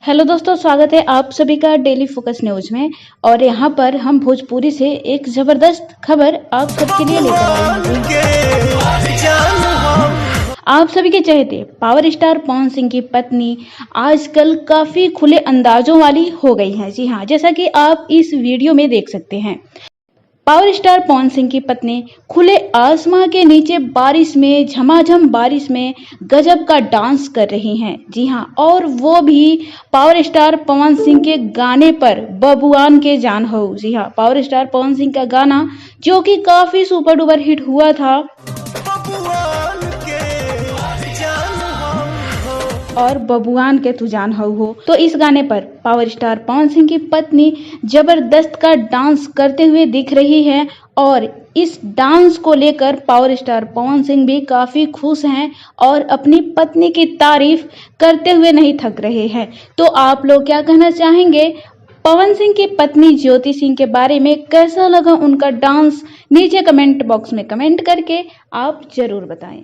Hello दोस्तों, स्वागत है आप सभी का डेली फोकस न्यूज में। और यहाँ पर हम भोजपुरी से एक जबरदस्त खबर आप सबके लिए लेकर आए हैं। आप सभी के चहेते पावर स्टार पवन सिंह की पत्नी आजकल काफी खुले अंदाजों वाली हो गई हैं। जी हाँ, जैसा कि आप इस वीडियो में देख सकते हैं, पावर स्टार पवन सिंह की पत्नी खुले आसमां के नीचे बारिश में, झमाझम बारिश में गजब का डांस कर रही हैं। जी हाँ, और वो भी पावर स्टार पवन सिंह के गाने पर, बबुआन के जान हो। जी हाँ, पावर स्टार पवन सिंह का गाना जो कि काफी सुपर डुपर हिट हुआ था और बबुआन के तू जान हो। तो इस गाने पर पावर स्टार पवन सिंह की पत्नी जबरदस्त का डांस करते हुए दिख रही है और इस डांस को लेकर पावर स्टार पवन सिंह भी काफी खुश हैं और अपनी पत्नी की तारीफ करते हुए नहीं थक रहे हैं। तो आप लोग क्या कहना चाहेंगे पवन सिंह की पत्नी ज्योति सिंह के बारे में? कैसा लगा उनका डांस? नीचे कमेंट बॉक्स में कमेंट करके आप जरूर बताएं।